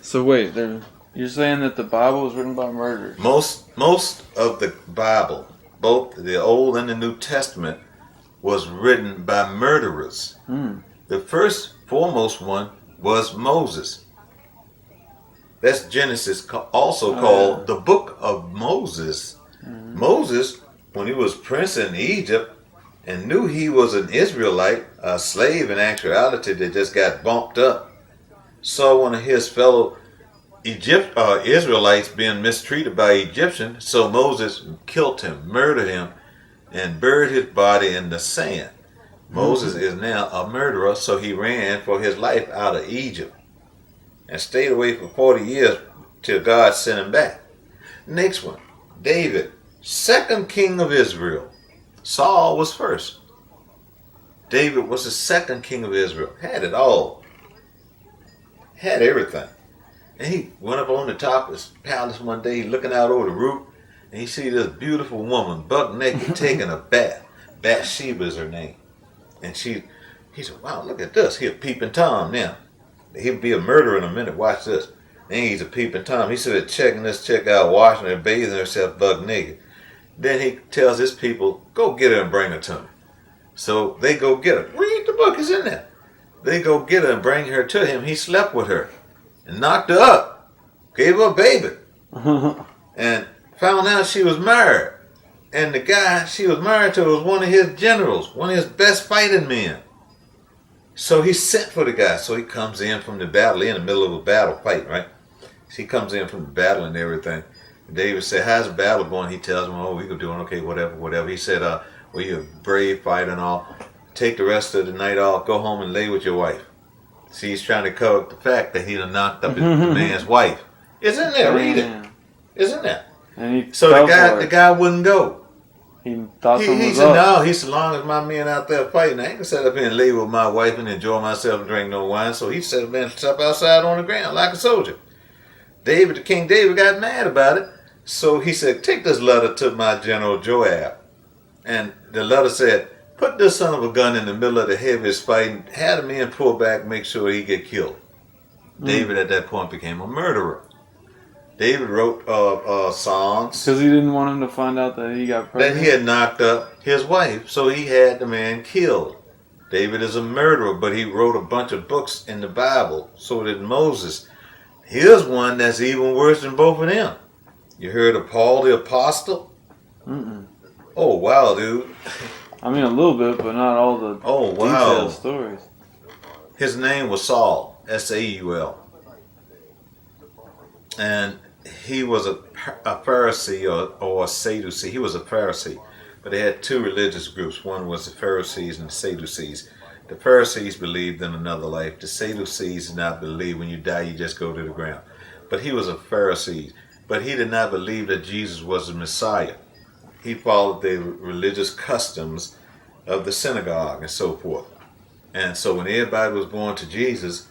So wait, you're saying that the Bible was written by murderers? Most of the Bible, both the Old and the New Testament, was written by murderers. The first foremost one was Moses. That's Genesis, also called the Book of Moses. Moses, when he was prince in Egypt and knew he was an Israelite, a slave in actuality that just got bumped up, saw one of his fellow Israelites being mistreated by Egyptians, so Moses killed him, murdered him, and buried his body in the sand. Moses is now a murderer, so he ran for his life out of Egypt and stayed away for 40 years till God sent him back. Next one, David, second king of Israel. Saul was first. David was the second king of Israel. Had it all. Had everything. And he went up on the top of his palace one day, looking out over the roof, and he see this beautiful woman, buck naked, taking a bath. Bathsheba is her name. And he said, wow, look at this. He a peeping Tom now. He'll be a murderer in a minute. Watch this. Then he's a peeping Tom. He started checking this chick out, washing her, bathing herself buck naked. Then he tells his people, go get her and bring her to me. So they go get her. Read the book, it's in there. They go get her and bring her to him. He slept with her and knocked her up. Gave her a baby. And found out she was married. And the guy she was married to was one of his generals, one of his best fighting men. So he sent for the guy. So he comes in from the battle, in the middle of a battle fight, right? So he comes in from the battle and everything. David said, how's the battle going? He tells him, oh, we could doing okay, whatever. He said, well, you're a brave fighter and all. Take the rest of the night off, go home and lay with your wife. See, he's trying to cover up the fact that he done knocked up the man's wife. It's in there, read it. It's in there. And so the guy wouldn't go. He thought he said, no, he said, as long as my men out there fighting, I ain't gonna sit up here and lay with my wife and enjoy myself and drink no wine. So he sat up and slept outside on the ground like a soldier. King David got mad about it. So he said, take this letter to my general Joab. And the letter said, put this son of a gun in the middle of the heaviest fighting, had the men pull back, make sure he get killed. David at that point became a murderer. David wrote songs. Because he didn't want him to find out that he got pregnant. That he had knocked up his wife, so he had the man killed. David is a murderer, but he wrote a bunch of books in the Bible. So did Moses. Here's one that's even worse than both of them. You heard of Paul the Apostle? Oh, wow, dude. I mean, a little bit, but not all the detailed stories. His name was Saul, S-A-U-L. And he was a Pharisee or a Sadducee. He was a Pharisee. But they had two religious groups. One was the Pharisees and the Sadducees. The Pharisees believed in another life. The Sadducees did not believe when you die, you just go to the ground. But he was a Pharisee. But he did not believe that Jesus was the Messiah. He followed the religious customs of the synagogue and so forth. And so when everybody was going to Jesus,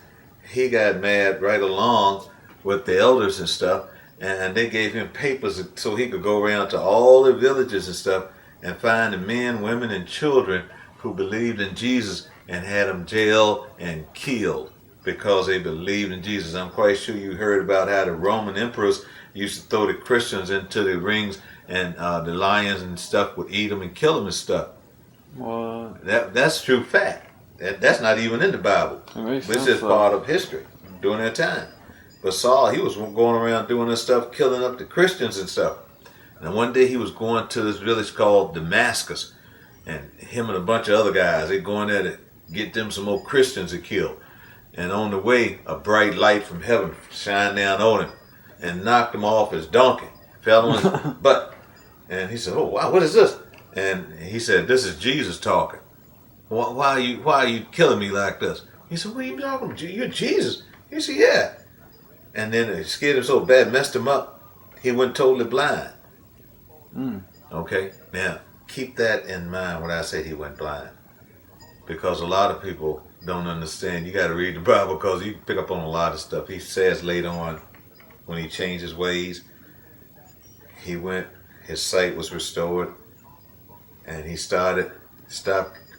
he got mad right along with the elders and stuff, and they gave him papers so he could go around to all the villages and stuff and find the men, women, and children who believed in Jesus and had them jailed and killed because they believed in Jesus. I'm quite sure you heard about how the Roman emperors used to throw the Christians into the rings and the lions and stuff would eat them and kill them and stuff. What? That's true fact. That's not even in the Bible. It's just part of history during that time. But Saul, he was going around doing this stuff, killing up the Christians and stuff. And one day he was going to this village called Damascus. And him and a bunch of other guys, they going there to get them some more Christians to kill. And on the way, a bright light from heaven shined down on him and knocked him off his donkey. Fell on his butt. And he said, oh, wow, what is this? And he said, this is Jesus talking. Why are you killing me like this? He said, what are you talking about? You're Jesus. He said, yeah. And then it scared him so bad, messed him up, he went totally blind. Okay? Now, keep that in mind when I say he went blind. Because a lot of people don't understand. You got to read the Bible because you pick up on a lot of stuff. He says later on, when he changed his ways, his sight was restored, and he stopped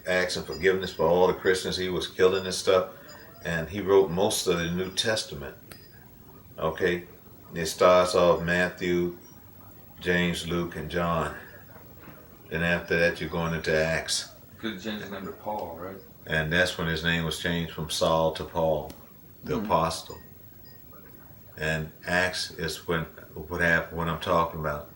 asking forgiveness for all the Christians he was killing and stuff, and he wrote most of the New Testament. Okay, it starts off Matthew, James, Luke, and John. Then after that, you're going into Acts. Could change his name to Paul, right? And that's when his name was changed from Saul to Paul, the apostle. And Acts is when I'm talking about.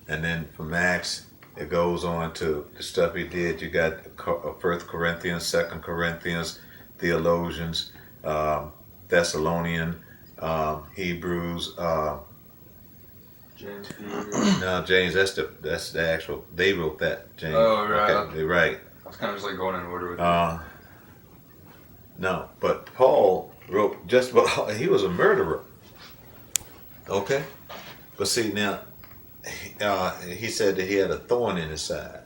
And then from Acts, it goes on to the stuff he did. You got 1 Corinthians, 2 Corinthians, theologians, Thessalonian, Hebrews. James. No, James. That's the actual. They wrote that. James. Oh, right. Okay, they're right. I was kind of just like going in order with No, but Paul wrote just about. He was a murderer. Okay, but see now, he said that he had a thorn in his side,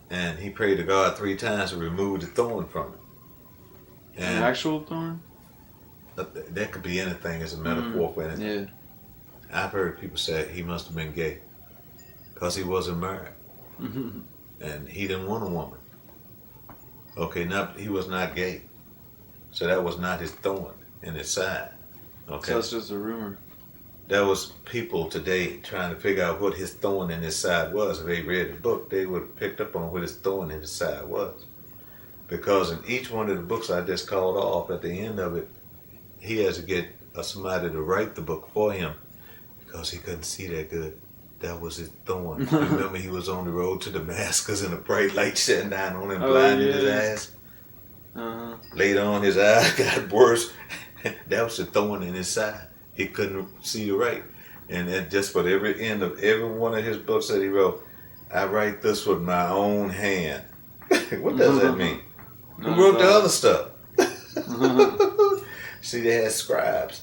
and he prayed to God 3 times to remove the thorn from him. And an actual thorn? That could be anything as a metaphor for anything. Yeah. I've heard people say he must have been gay because he wasn't married, and he didn't want a woman. Okay, he was not gay, so that was not his thorn in his side. Okay, So it's just a rumor. There was people today trying to figure out what his thorn in his side was. If they read the book, they would have picked up on what his thorn in his side was. Because in each one of the books I just called off, at the end of it, he has to get somebody to write the book for him because he couldn't see that good. That was his thorn. Remember, he was on the road to Damascus and a bright light shone down on him, blinded his ass. Later on, his eyes got worse. That was the thorn in his side. He couldn't see the right. And that just for every end of every one of his books that he wrote, I write this with my own hand. What does that mean? Who wrote the other stuff? See, they had scribes.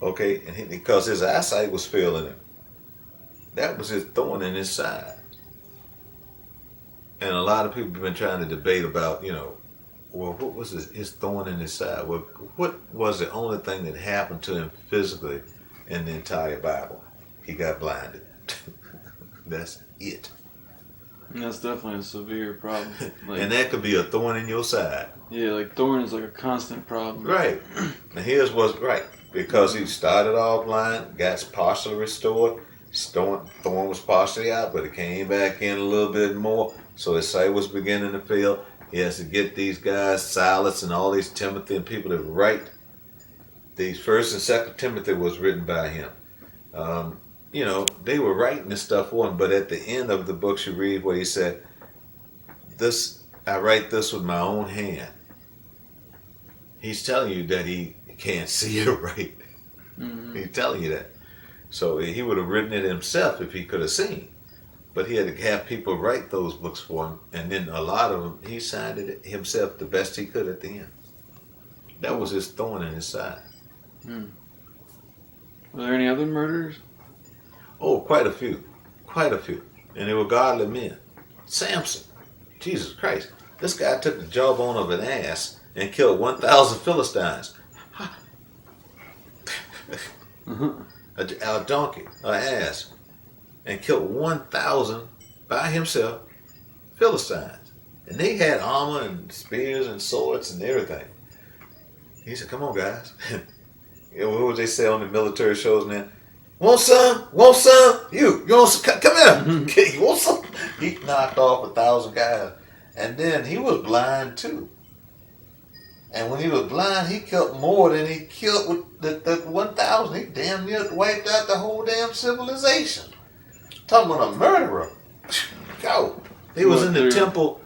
Okay, and because his eyesight was failing him. That was his thorn in his side. And a lot of people have been trying to debate about, well, what was his thorn in his side? Well, what was the only thing that happened to him physically in the entire Bible? He got blinded. That's it. And that's definitely a severe problem. And that could be a thorn in your side. Yeah, like thorn is like a constant problem. Right. And his was right. Because he started off blind, got partially restored. Thorn was partially out, but it came back in a little bit more. So his sight was beginning to fail. He has to get these guys, Silas and all these Timothy and people that write. These 1st and 2nd Timothy was written by him. They were writing this stuff for him, but at the end of the books you read where he said, I write this with my own hand. He's telling you that he can't see it right. He's telling you that. So he would have written it himself if he could have seen. But he had to have people write those books for him, and then a lot of them, he signed it himself the best he could at the end. That was his thorn in his side. Were there any other murders? Oh, quite a few. Quite a few. And they were godly men. Samson. Jesus Christ. This guy took the jawbone of an ass and killed 1,000 Philistines. A donkey, an ass. And killed 1,000 by himself Philistines. And they had armor and spears and swords and everything. He said, come on, guys. What would they say on the military shows now? Want some? Want some? You want some? Come here. You want some? He knocked off 1,000 guys. And then he was blind too. And when he was blind, he killed more than he killed with the 1,000. He damn near wiped out the whole damn civilization. Talking about a murderer. Go. He was in the temple.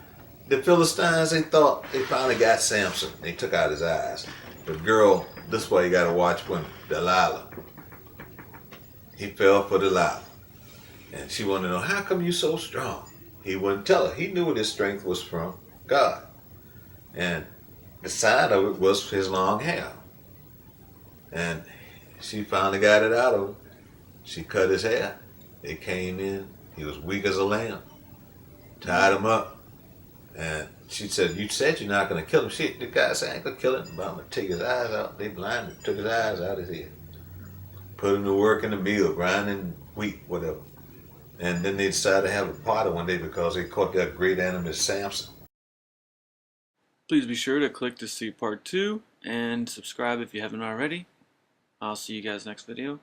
The Philistines, they thought they finally got Samson. They took out his eyes. The girl, this is why you got to watch when Delilah. He fell for Delilah. And she wanted to know, how come you so strong? He wouldn't tell her. He knew what his strength was from God. And the side of it was his long hair. And she finally got it out of him. She cut his hair. It came in. He was weak as a lamb. Tied him up. And she said, you said you're not going to kill him. The guy said, I ain't going to kill him, but I'm going to take his eyes out. They blinded, took his eyes out of his head. Put him to work in the mill, grinding wheat, whatever. And then they decided to have a party one day because they caught that great animal Samson. Please be sure to click to see part 2 and subscribe if you haven't already. I'll see you guys next video.